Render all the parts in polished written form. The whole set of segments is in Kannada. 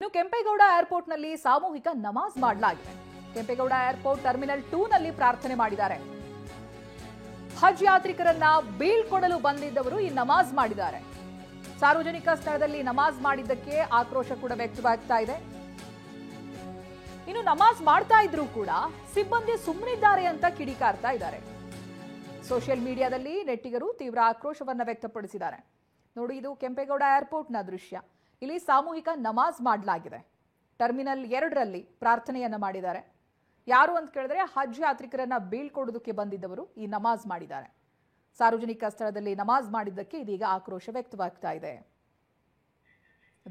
ಇನ್ನು ಕೆಂಪೇಗೌಡ ಏರ್ಪೋರ್ಟ್ನಲ್ಲಿ ಸಾಮೂಹಿಕ ನಮಾಜ್ ಮಾಡಲಾಗಿದೆ. ಕೆಂಪೇಗೌಡ ಏರ್ಪೋರ್ಟ್ ಟರ್ಮಿನಲ್ 2 ನಲ್ಲಿ ಪ್ರಾರ್ಥನೆ ಮಾಡಿದ್ದಾರೆ. ಹಜ್ ಯಾತ್ರಿಕರನ್ನ ಬೀಳ್ಕೊಡಲು ಬಂದಿದ್ದವರು ಈ ನಮಾಜ್ ಮಾಡಿದ್ದಾರೆ. ಸಾರ್ವಜನಿಕ ಸ್ಥಳದಲ್ಲಿ ನಮಾಜ್ ಮಾಡಿದ್ದಕ್ಕೆ ಆಕ್ರೋಶ ಕೂಡ ವ್ಯಕ್ತವಾಗ್ತಾ ಇದೆ. ಇನ್ನು ನಮಾಜ್ ಮಾಡ್ತಾ ಇದ್ರು ಕೂಡ ಸಿಬ್ಬಂದಿ ಸುಮ್ಮನಿದ್ದಾರೆ ಅಂತ ಕಿಡಿಕಾರ್ತಾ ಇದ್ದಾರೆ. ಸೋಷಿಯಲ್ ಮೀಡಿಯಾದಲ್ಲಿ ನೆಟ್ಟಿಗರು ತೀವ್ರ ಆಕ್ರೋಶವನ್ನ ವ್ಯಕ್ತಪಡಿಸಿದ್ದಾರೆ. ನೋಡಿ, ಇದು ಕೆಂಪೇಗೌಡ ಏರ್ಪೋರ್ಟ್ನ ದೃಶ್ಯ. ಇಲ್ಲಿ ಸಾಮೂಹಿಕ ನಮಾಜ್ ಮಾಡಲಾಗಿದೆ. ಟರ್ಮಿನಲ್ 2ರಲ್ಲಿ ಪ್ರಾರ್ಥನೆಯನ್ನ ಮಾಡಿದ್ದಾರೆ. ಯಾರು ಅಂತ ಕೇಳಿದ್ರೆ ಹಜ್ ಯಾತ್ರಿಕರನ್ನ ಬೀಳ್ಕೊಡೋದಕ್ಕೆ ಬಂದಿದ್ದವರು ಈ ನಮಾಜ್ ಮಾಡಿದ್ದಾರೆ. ಸಾರ್ವಜನಿಕ ಸ್ಥಳದಲ್ಲಿ ನಮಾಜ್ ಮಾಡಿದ್ದಕ್ಕೆ ಇದೀಗ ಆಕ್ರೋಶ ವ್ಯಕ್ತವಾಗ್ತಾ ಇದೆ.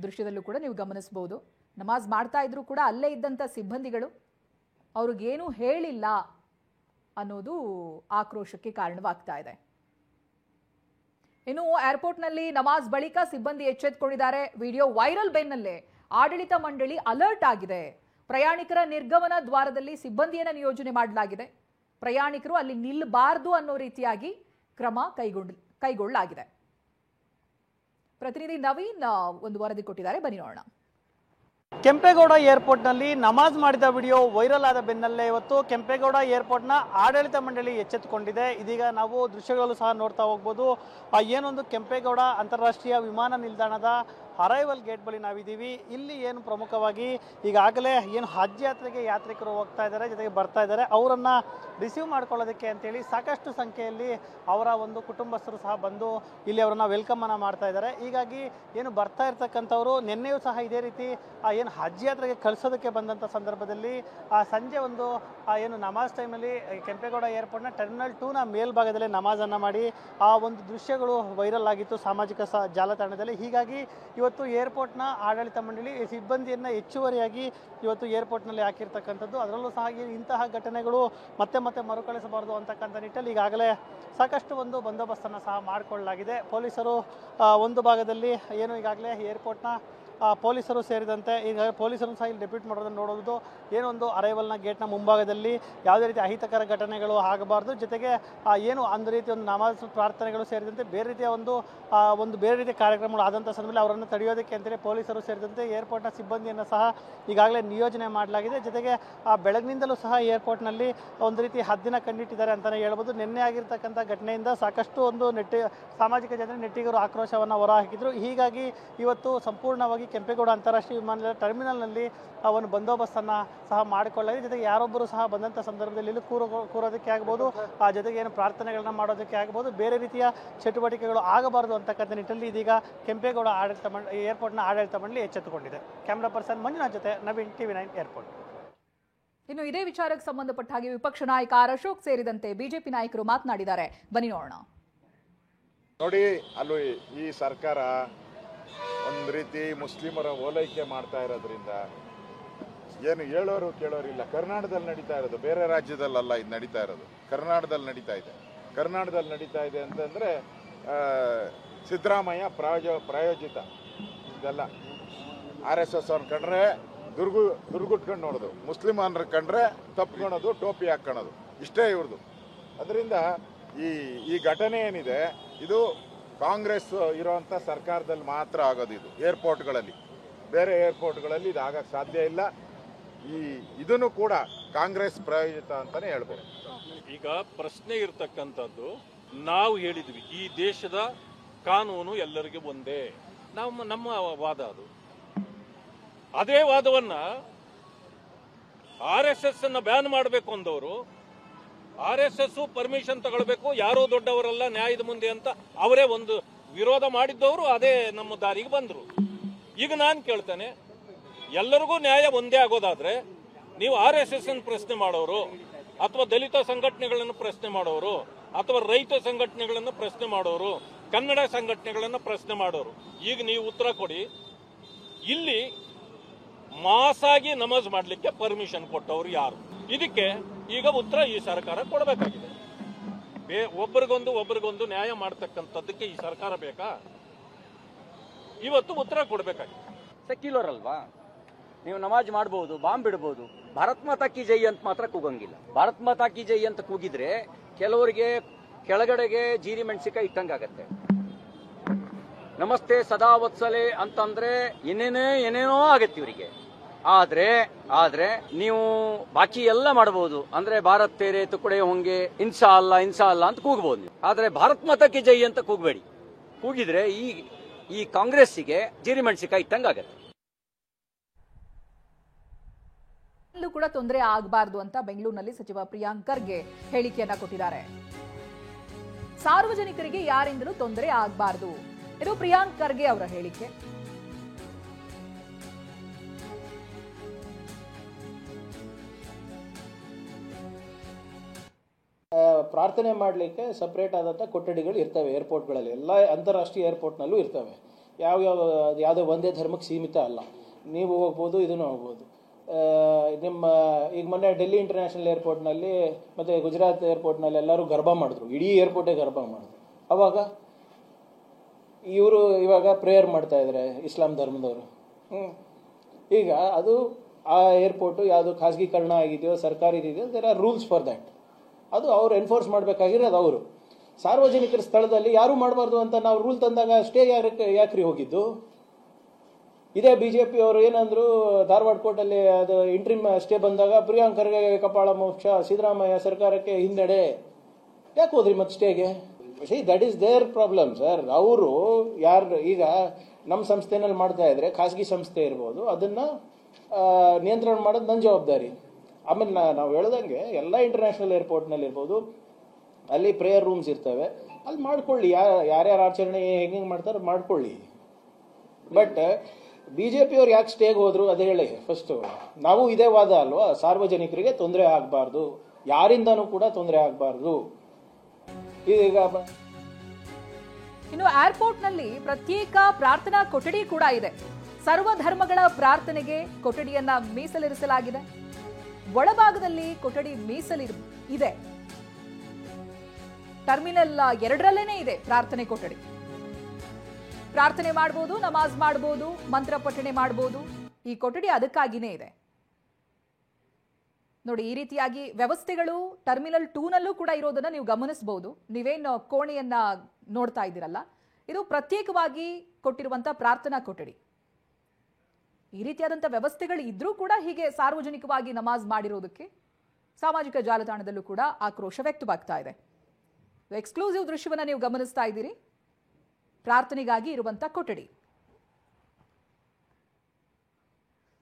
ದೃಶ್ಯದಲ್ಲೂ ಕೂಡ ನೀವು ಗಮನಿಸಬಹುದು. ನಮಾಜ್ ಮಾಡ್ತಾ ಇದ್ರು ಕೂಡ ಅಲ್ಲೇ ಇದ್ದಂತ ಸಿಬ್ಬಂದಿಗಳು ಅವ್ರಿಗೇನು ಹೇಳಿಲ್ಲ ಅನ್ನೋದು ಆಕ್ರೋಶಕ್ಕೆ ಕಾರಣವಾಗ್ತಾ ಇದೆ. ಇನ್ನು ಏರ್ಪೋರ್ಟ್ನಲ್ಲಿ ನಮಾಜ್ ಬಳಿಕ ಸಿಬ್ಬಂದಿ ಎಚ್ಚೆತ್ತುಕೊಂಡಿದ್ದಾರೆ. ವಿಡಿಯೋ ವೈರಲ್ ಬೆನ್ನಲ್ಲೇ ಆಡಳಿತ ಮಂಡಳಿ ಅಲರ್ಟ್ ಆಗಿದೆ. ಪ್ರಯಾಣಿಕರ ನಿರ್ಗಮನ ದ್ವಾರದಲ್ಲಿ ಸಿಬ್ಬಂದಿಯನ್ನ ನಿಯೋಜನೆ ಮಾಡಲಾಗಿದೆ. ಪ್ರಯಾಣಿಕರು ಅಲ್ಲಿ ನಿಲ್ಲಬಾರದು ಅನ್ನೋ ರೀತಿಯಾಗಿ ಕ್ರಮ ಕೈಗೊಳ್ಳಲಾಗಿದೆ. ಪ್ರತಿನಿಧಿ ನವೀನ್ ಒಂದು ವರದಿ ಕೊಟ್ಟಿದ್ದಾರೆ, ಬನ್ನಿ ನೋಡೋಣ. ಕೆಂಪೇಗೌಡ ಏರ್ಪೋರ್ಟ್ನಲ್ಲಿ ನಮಾಜ್ ಮಾಡಿದ ವಿಡಿಯೋ ವೈರಲ್ ಆದ ಬೆನ್ನಲ್ಲೇ ಇವತ್ತು ಕೆಂಪೇಗೌಡ ಏರ್ಪೋರ್ಟ್ನ ಆಡಳಿತ ಮಂಡಳಿ ಎಚ್ಚೆತ್ತುಕೊಂಡಿದೆ. ಇದೀಗ ನಾವು ದೃಶ್ಯಗಳು ಸಹ ನೋಡ್ತಾ ಹೋಗ್ಬೋದು. ಏನೊಂದು ಕೆಂಪೇಗೌಡ ಅಂತಾರಾಷ್ಟ್ರೀಯ ವಿಮಾನ ನಿಲ್ದಾಣದ ಅರೈವಲ್ ಗೇಟ್ ಬಳಿ ನಾವಿದ್ದೀವಿ. ಇಲ್ಲಿ ಏನು ಪ್ರಮುಖವಾಗಿ ಈಗಾಗಲೇ ಏನು ಹಜ್ ಯಾತ್ರೆಗೆ ಯಾತ್ರಿಕರು ಹೋಗ್ತಾ ಇದ್ದಾರೆ, ಜೊತೆಗೆ ಬರ್ತಾ ಇದ್ದಾರೆ, ಅವರನ್ನು ರಿಸೀವ್ ಮಾಡ್ಕೊಳ್ಳೋದಕ್ಕೆ ಅಂತೇಳಿ ಸಾಕಷ್ಟು ಸಂಖ್ಯೆಯಲ್ಲಿ ಅವರ ಒಂದು ಕುಟುಂಬಸ್ಥರು ಸಹ ಬಂದು ಇಲ್ಲಿ ಅವರನ್ನು ವೆಲ್ಕಮನ್ನು ಮಾಡ್ತಾ ಇದ್ದಾರೆ. ಹೀಗಾಗಿ ಏನು ಬರ್ತಾ ಇರ್ತಕ್ಕಂಥವ್ರು ನಿನ್ನೆಯೂ ಸಹ ಇದೇ ರೀತಿ ಏನು ಹಜ್ ಯಾತ್ರೆಗೆ ಕಳಿಸೋದಕ್ಕೆ ಬಂದಂಥ ಸಂದರ್ಭದಲ್ಲಿ ಸಂಜೆ ಒಂದು ಏನು ನಮಾಜ್ ಟೈಮಲ್ಲಿ ಕೆಂಪೇಗೌಡ ಏರ್ಪೋರ್ಟ್ನ ಟರ್ಮಿನಲ್ 2ನ ಮೇಲ್ಭಾಗದಲ್ಲಿ ನಮಾಜನ್ನು ಮಾಡಿ ಆ ಒಂದು ದೃಶ್ಯಗಳು ವೈರಲ್ ಆಗಿತ್ತು ಸಾಮಾಜಿಕ ಜಾಲತಾಣದಲ್ಲಿ. ಹೀಗಾಗಿ ಇವತ್ತು ಏರ್ಪೋರ್ಟ್ನ ಆಡಳಿತ ಮಂಡಳಿ ಸಿಬ್ಬಂದಿಯನ್ನು ಹೆಚ್ಚುವರಿಯಾಗಿ ಇವತ್ತು ಏರ್ಪೋರ್ಟ್ನಲ್ಲಿ ಹಾಕಿರ್ತಕ್ಕಂಥದ್ದು. ಅದರಲ್ಲೂ ಸಹ ಇಂತಹ ಘಟನೆಗಳು ಮತ್ತೆ ಮತ್ತೆ ಮರುಕಳಿಸಬಾರದು ಅಂತಕ್ಕಂಥ ನಿಟ್ಟಲ್ಲಿ ಈಗಾಗಲೇ ಸಾಕಷ್ಟು ಒಂದು ಬಂದೋಬಸ್ತನ್ನು ಸಹ ಮಾಡಿಕೊಳ್ಳಲಾಗಿದೆ. ಪೊಲೀಸರು ಒಂದು ಭಾಗದಲ್ಲಿ ಏನು ಈಗಾಗಲೇ ಏರ್ಪೋರ್ಟ್ನ ಪೊಲೀಸರು ಸೇರಿದಂತೆ ಈಗ ಪೊಲೀಸರು ಸಹ ಇಲ್ಲಿ ಡೆಪ್ಯೂಟ್ ಮಾಡೋದನ್ನು ನೋಡೋದು. ಏನೊಂದು ಅರೈವಲ್ನ ಗೇಟ್ನ ಮುಂಭಾಗದಲ್ಲಿ ಯಾವುದೇ ರೀತಿ ಅಹಿತಕರ ಘಟನೆಗಳು ಆಗಬಾರ್ದು, ಜೊತೆಗೆ ಏನು ಒಂದು ರೀತಿ ಒಂದು ನಮಾಜ್ ಪ್ರಾರ್ಥನೆಗಳು ಸೇರಿದಂತೆ ಬೇರೆ ರೀತಿಯ ಒಂದು ಬೇರೆ ರೀತಿಯ ಕಾರ್ಯಕ್ರಮಗಳು ಆದಂಥ ಸಂದರ್ಭದಲ್ಲಿ ಅವರನ್ನು ತಡೆಯೋದಕ್ಕೆ ಅಂತೇಳಿ ಪೊಲೀಸರು ಸೇರಿದಂತೆ ಏರ್ಪೋರ್ಟ್ನ ಸಿಬ್ಬಂದಿಯನ್ನು ಸಹ ಈಗಾಗಲೇ ನಿಯೋಜನೆ ಮಾಡಲಾಗಿದೆ. ಜೊತೆಗೆ ಬೆಳಗಿನಿಂದಲೂ ಸಹ ಏರ್ಪೋರ್ಟ್ನಲ್ಲಿ ಒಂದು ರೀತಿ ಹದ್ದಿನ ಕಂಡಿಟ್ಟಿದ್ದಾರೆ ಅಂತಲೇ ಹೇಳ್ಬೋದು. ನಿನ್ನೆ ಆಗಿರ್ತಕ್ಕಂಥ ಘಟನೆಯಿಂದ ಸಾಕಷ್ಟು ಒಂದು ಸಾಮಾಜಿಕ ಜನರು ನೆಟ್ಟಿಗರು ಆಕ್ರೋಶವನ್ನು ಹೊರಹಾಕಿದ್ರು. ಹೀಗಾಗಿ ಇವತ್ತು ಸಂಪೂರ್ಣವಾಗಿ ಕೆಂಪೇಗೌಡ ಅಂತಾರಾಷ್ಟ್ರೀಯ ವಿಮಾನ ಟರ್ಮಿನಲ್ನಲ್ಲಿ ಒಂದು ಬಂದೋಬಸ್ತನ್ನು ಸಹ ಮಾಡಿಕೊಳ್ಳಲಾಗಿದೆ. ಜೊತೆಗೆ ಯಾರೊಬ್ಬರು ಸಹ ಬಂದಂಥ ಸಂದರ್ಭದಲ್ಲಿ ಇಲ್ಲಿ ಕೂರೋದಕ್ಕೆ ಆಗ್ಬೋದು, ಜೊತೆಗೆ ಏನು ಪ್ರಾರ್ಥನೆಗಳನ್ನ ಮಾಡೋದಕ್ಕೆ ಆಗ್ಬೋದು, ಬೇರೆ ರೀತಿಯ ಚಟುವಟಿಕೆಗಳು ಆಗಬಾರದು ಅಂತಕ್ಕಂಥ ನಿಟ್ಟಲ್ಲಿ ಇದೀಗ ಕೆಂಪೇಗೌಡ ಏರ್ಪೋರ್ಟ್ನ ಆಡಳಿತ ಮಂಡಳಿ ಎಚ್ಚೆತ್ತುಕೊಂಡಿದೆ. ಕ್ಯಾಮ್ರಾ ಪರ್ಸನ್ ಮಂಜುನಾಥ್ ಜೊತೆ ನವೀನ್, TV9 ಏರ್ಪೋರ್ಟ್. ಇನ್ನು ಇದೇ ವಿಚಾರಕ್ಕೆ ಸಂಬಂಧಪಟ್ಟ ಹಾಗೆ ವಿಪಕ್ಷ ನಾಯಕ ಅಶೋಕ್ ಸೇರಿದಂತೆ ಬಿಜೆಪಿ ನಾಯಕರು ಮಾತನಾಡಿದ್ದಾರೆ, ಬನ್ನಿ ನೋಡೋಣ. ನೋಡಿ, ಅಲ್ಲಿ ಈ ಸರ್ಕಾರ ಒಂದು ರೀತಿ ಮುಸ್ಲಿಮರ ಓಲೈಕೆ ಮಾಡ್ತಾ ಇರೋದ್ರಿಂದ ಏನು ಹೇಳೋರು ಕೇಳೋರಿಲ್ಲ. ಕರ್ನಾಟಕದಲ್ಲಿ ನಡೀತಾ ಇರೋದು, ಬೇರೆ ರಾಜ್ಯದಲ್ಲ ಇದು ನಡೀತಾ ಇರೋದು, ಕರ್ನಾಟಕದಲ್ಲಿ ನಡೀತಾ ಇದೆ. ಕರ್ನಾಟಕದಲ್ಲಿ ನಡೀತಾ ಇದೆ ಅಂತಂದರೆ ಸಿದ್ದರಾಮಯ್ಯ ಪ್ರಾಯೋಜಿತ ಇದೆಲ್ಲ. RSS ಅವ್ರನ್ನ ಕಂಡ್ರೆ ದುರ್ಗುಟ್ಕೊಂಡು ನೋಡೋದು, ಮುಸ್ಲಿಮನ್ರ ಕಂಡ್ರೆ ತಪ್ಕೊಳೋದು, ಟೋಪಿ ಹಾಕ್ಕೊಳೋದು, ಇಷ್ಟೇ ಇವ್ರದ್ದು. ಅದರಿಂದ ಈ ಘಟನೆ ಏನಿದೆ ಇದು ಕಾಂಗ್ರೆಸ್ ಇರೋವಂಥ ಸರ್ಕಾರದಲ್ಲಿ ಮಾತ್ರ ಆಗೋದು. ಇದು ಏರ್ಪೋರ್ಟ್ಗಳಲ್ಲಿ, ಬೇರೆ ಏರ್ಪೋರ್ಟ್ಗಳಲ್ಲಿ ಇದು ಆಗಕ್ಕೆ ಸಾಧ್ಯ ಇಲ್ಲ. ಇದನ್ನು ಕೂಡ ಕಾಂಗ್ರೆಸ್ ಪ್ರಾಯೋಜಿತ ಅಂತಾನೆ ಹೇಳ್ಬೋದು. ಈಗ ಪ್ರಶ್ನೆ ಇರ್ತಕ್ಕಂಥದ್ದು, ನಾವು ಹೇಳಿದ್ವಿ ಈ ದೇಶದ ಕಾನೂನು ಎಲ್ಲರಿಗೂ ಒಂದೇ, ನಮ್ಮ ವಾದ ಅದು. ಅದೇ ವಾದವನ್ನ RSS ಅನ್ನ ಬ್ಯಾನ್ ಮಾಡಬೇಕು ಅಂದವರು RSS ಪರ್ಮಿಷನ್ ತಗೊಳ್ಬೇಕು, ಯಾರೋ ದೊಡ್ಡವರಲ್ಲ ನ್ಯಾಯದ ಮುಂದೆ ಅಂತ ಅವರೇ ಒಂದು ವಿರೋಧ ಮಾಡಿದ್ದವರು ಅದೇ ನಮ್ಮ ದಾರಿಗೆ ಬಂದರು. ಈಗ ನಾನು ಕೇಳ್ತೇನೆ, ಎಲ್ಲರಿಗೂ ನ್ಯಾಯ ಒಂದೇ ಆಗೋದಾದ್ರೆ ನೀವು RSS ಅನ್ನು ಪ್ರಶ್ನೆ ಮಾಡೋರು, ಅಥವಾ ದಲಿತ ಸಂಘಟನೆಗಳನ್ನು ಪ್ರಶ್ನೆ ಮಾಡೋರು, ಅಥವಾ ರೈತ ಸಂಘಟನೆಗಳನ್ನು ಪ್ರಶ್ನೆ ಮಾಡೋರು, ಕನ್ನಡ ಸಂಘಟನೆಗಳನ್ನು ಪ್ರಶ್ನೆ ಮಾಡೋರು, ಈಗ ನೀವು ಉತ್ತರ ಕೊಡಿ. ಇಲ್ಲಿ ಮಾಸಾಗಿ ನಮಾಜ್ ಮಾಡಲಿಕ್ಕೆ ಪರ್ಮಿಷನ್ ಕೊಟ್ಟವರು ಯಾರು? ಇದಕ್ಕೆ ಈಗ ಉತ್ತರ ಈ ಸರ್ಕಾರ ಕೊಡಬೇಕಾಗಿದೆ. ಒಬ್ಬರಿಗೊಂದು ನ್ಯಾಯ ಮಾಡ್ತಕ್ಕಂಥದ್ದಕ್ಕೆ ಈ ಸರ್ಕಾರ ಬೇಕಾ? ಇವತ್ತು ಉತ್ತರ ಕೊಡಬೇಕಾಗಿದೆ. ಸೆಕ್ಯುಲರ್ ಅಲ್ವಾ? ನೀವು ನಮಾಜ್ ಮಾಡಬಹುದು, ಬಾಂಬ್ ಬಿಡಬಹುದು, ಭಾರತ್ ಮಾತಾ ಕಿ ಜೈ ಅಂತ ಮಾತ್ರ ಕೂಗಂಗಿಲ್ಲ. ಭಾರತ್ ಮಾತಾ ಕಿ ಜೈ ಅಂತ ಕೂಗಿದ್ರೆ ಕೆಲವರಿಗೆ ಕೆಳಗಡೆಗೆ ಜೀರಿ ಮೆಣಸಿಕಾಯಿ ಇಟ್ಟಂಗಾಗತ್ತೆ. ನಮಸ್ತೆ ಸದಾ ವತ್ಸಲೆ ಅಂತಂದ್ರೆ ಏನೇನೋ ಆಗತ್ತೆ ಇವರಿಗೆ. ಆದ್ರೆ ನೀವು ಬಾಕಿ ಎಲ್ಲ ಮಾಡಬಹುದು. ಅಂದ್ರೆ ಭಾರತ್ ತೇರೆ ತುಕಡೆ ಹೊಂಗೆ ಇನ್ಸಾ ಅಲ್ಲ ಅಂತ ಕೂಗಬಹುದು ನೀವು. ಆದ್ರೆ ಭಾರತ್ ಮಾತಾ ಕಿ ಜೈ ಅಂತ ಕೂಗಬೇಡಿ. ಕೂಗಿದ್ರೆ ಈ ಕಾಂಗ್ರೆಸ್ಸಿಗೆ ಜೀರಿಮೆಣಸಿಕಾಯಿ ಇಟ್ಟಂಗಾಗತ್ತೆ. ಅಲ್ಲೂ ಕೂಡ ತೊಂದರೆ ಆಗಬಾರ್ದು ಅಂತ ಬೆಂಗಳೂರಿನಲ್ಲಿ ಸಚಿವ ಪ್ರಿಯಾಂಕ್ ಖರ್ಗೆ ಹೇಳಿಕೆಯನ್ನ ಕೊಟ್ಟಿದ್ದಾರೆ. ಸಾರ್ವಜನಿಕರಿಗೆ ಯಾರಿಂದಲೂ ತೊಂದರೆ ಆಗಬಾರ್ದು, ಇದು ಪ್ರಿಯಾಂಕ್ ಖರ್ಗೆ ಅವರ ಹೇಳಿಕೆ. ಪ್ರಾರ್ಥನೆ ಮಾಡಲಿಕ್ಕೆ ಸಪ್ರೇಟ್ ಆದಂಥ ಕೊಠಡಿಗಳು ಇರ್ತವೆ ಏರ್ಪೋರ್ಟ್ಗಳಲ್ಲಿ, ಎಲ್ಲ ಅಂತಾರಾಷ್ಟ್ರೀಯ ಏರ್ಪೋರ್ಟ್ನಲ್ಲೂ ಇರ್ತವೆ. ಯಾವುದೋ ಒಂದೇ ಧರ್ಮಕ್ಕೆ ಸೀಮಿತ ಅಲ್ಲ. ನೀವು ಹೋಗ್ಬೋದು, ಇದನ್ನು ಹೋಗ್ಬೋದು. ನಿಮ್ಮ ಈಗ ಮೊನ್ನೆ ಡೆಲ್ಲಿ ಇಂಟರ್ನ್ಯಾಷನಲ್ ಏರ್ಪೋರ್ಟ್ನಲ್ಲಿ ಮತ್ತು ಗುಜರಾತ್ ಏರ್ಪೋರ್ಟ್ನಲ್ಲಿ ಎಲ್ಲರೂ ಗರ್ಭ ಮಾಡಿದ್ರು, ಇಡೀ ಏರ್ಪೋರ್ಟೇ ಗರ್ಭ ಮಾಡಿದ್ರು. ಅವಾಗ ಇವಾಗ ಪ್ರೇಯರ್ ಮಾಡ್ತಾ ಇದ್ದಾರೆ ಇಸ್ಲಾಂ ಧರ್ಮದವರು. ಈಗ ಅದು ಆ ಏರ್ಪೋರ್ಟು ಯಾವುದು ಖಾಸಗೀಕರಣ ಆಗಿದೆಯೋ ಸರ್ಕಾರಿ ಇದೆಯೋ, there are rules for that. ಅದು ಅವ್ರು ಎನ್ಫೋರ್ಸ್ ಮಾಡಬೇಕಾಗಿರೋದು ಅವರು. ಸಾರ್ವಜನಿಕರ ಸ್ಥಳದಲ್ಲಿ ಯಾರೂ ಮಾಡಬಾರ್ದು ಅಂತ ನಾವು ರೂಲ್ ತಂದಾಗ ಸ್ಟೇ ಯಾಕ್ರಿ ಹೋಗಿದ್ದು? ಇದೇ BJP ಅವರು ಏನಂದ್ರು, ಧಾರವಾಡ ಕೋರ್ಟಲ್ಲಿ ಅದು ಇಂಟ್ರಿಮ್ ಸ್ಟೇ ಬಂದಾಗ ಪ್ರಿಯಾಂಕ್ ಖರ್ಗೆ ಕಪಾಳ ಮೋಕ್ಷ, ಸಿದ್ದರಾಮಯ್ಯ ಸರ್ಕಾರಕ್ಕೆ ಹಿನ್ನಡೆ. ಯಾಕೆ ಹೋದ್ರಿ ಮತ್ತೆ ಸ್ಟೇಗೆ? That is there problem sir. ಅವರು ಈಗ ನಮ್ಮ ಸಂಸ್ಥೆನಲ್ಲಿ ಮಾಡ್ತಾ ಇದ್ರೆ ಖಾಸಗಿ ಸಂಸ್ಥೆ ಇರ್ಬೋದು, ಅದನ್ನ ನಿಯಂತ್ರಣ ಮಾಡೋದು ನನ್ನ ಜವಾಬ್ದಾರಿ. ಆಮೇಲೆ ನಾವು ಹೇಳ್ದಂಗೆ ಎಲ್ಲ ಇಂಟರ್ನ್ಯಾಷನಲ್ ಏರ್ಪೋರ್ಟ್ನಲ್ಲಿ ಇರ್ಬೋದು, ಅಲ್ಲಿ ಪ್ರೇಯರ್ ರೂಮ್ಸ್ ಇರ್ತವೆ, ಅಲ್ಲಿ ಮಾಡ್ಕೊಳ್ಳಿ. ಯಾರ್ಯಾರು ಆಚರಣೆ ಹೆಂಗೆ ಮಾಡ್ತಾರೆ ಮಾಡ್ಕೊಳ್ಳಿ. ಬಟ್ BJP ಅವ್ರು ಯಾಕೆ ಸ್ಟೇಗೆ ಹೋದ್ರು ಅದು ಹೇಳಿ ಫಸ್ಟ್. ನಾವು ಇದೇ ವಾದ ಅಲ್ವಾ, ಸಾರ್ವಜನಿಕರಿಗೆ ತೊಂದರೆ ಆಗಬಾರ್ದು, ಯಾರಿಂದನೂ ಕೂಡ ತೊಂದರೆ ಆಗಬಾರ್ದು. ಈಗ ಇನ್ನು ಏರ್ಪೋರ್ಟ್ನಲ್ಲಿ ಪ್ರತ್ಯೇಕ ಪ್ರಾರ್ಥನಾ ಕೊಠಡಿ ಕೂಡ ಇದೆ. ಸರ್ವ ಧರ್ಮಗಳ ಪ್ರಾರ್ಥನೆಗೆ ಕೊಠಡಿಯನ್ನ ಮೀಸಲಿರಿಸಲಾಗಿದೆ. ಒಳಭಾಗದಲ್ಲಿ ಕೊಠಡಿ ಇದೆ. ಟರ್ಮಿನಲ್ 2ರಲ್ಲೇನೆ ಇದೆ ಪ್ರಾರ್ಥನೆ ಕೊಠಡಿ. ಪ್ರಾರ್ಥನೆ ಮಾಡಬಹುದು, ನಮಾಜ್ ಮಾಡಬಹುದು, ಮಂತ್ರ ಪಠಣೆ ಮಾಡಬಹುದು. ಈ ಕೊಠಡಿ ಅದಕ್ಕಾಗಿನೇ ಇದೆ. ನೋಡಿ, ಈ ರೀತಿಯಾಗಿ ವ್ಯವಸ್ಥೆಗಳು ಟರ್ಮಿನಲ್ 2ನಲ್ಲೂ ಕೂಡ ಇರೋದನ್ನ ನೀವು ಗಮನಿಸಬಹುದು. ನೀವೇನು ಕೋಣೆಯನ್ನ ನೋಡ್ತಾ ಇದ್ದೀರಲ್ಲ, ಇದು ಪ್ರತ್ಯೇಕವಾಗಿ ಕೊಟ್ಟಿರುವಂತಹ ಪ್ರಾರ್ಥನಾ ಕೊಠಡಿ. ಈ ರೀತಿಯಾದಂಥ ವ್ಯವಸ್ಥೆಗಳು ಇದ್ರೂ ಕೂಡ ಹೀಗೆ ಸಾರ್ವಜನಿಕವಾಗಿ ನಮಾಜ್ ಮಾಡಿರೋದಕ್ಕೆ ಸಾಮಾಜಿಕ ಜಾಲತಾಣದಲ್ಲೂ ಕೂಡ ಆಕ್ರೋಶ ವ್ಯಕ್ತವಾಗ್ತಾ ಇದೆ. ಎಕ್ಸ್ಕ್ಲೂಸಿವ್ ದೃಶ್ಯವನ್ನ ನೀವು ಗಮನಿಸ್ತಾ ಇದ್ದೀರಿ. ಪ್ರಾರ್ಥನೆಗಾಗಿ ಇರುವಂತಹ ಕೊಠಡಿ.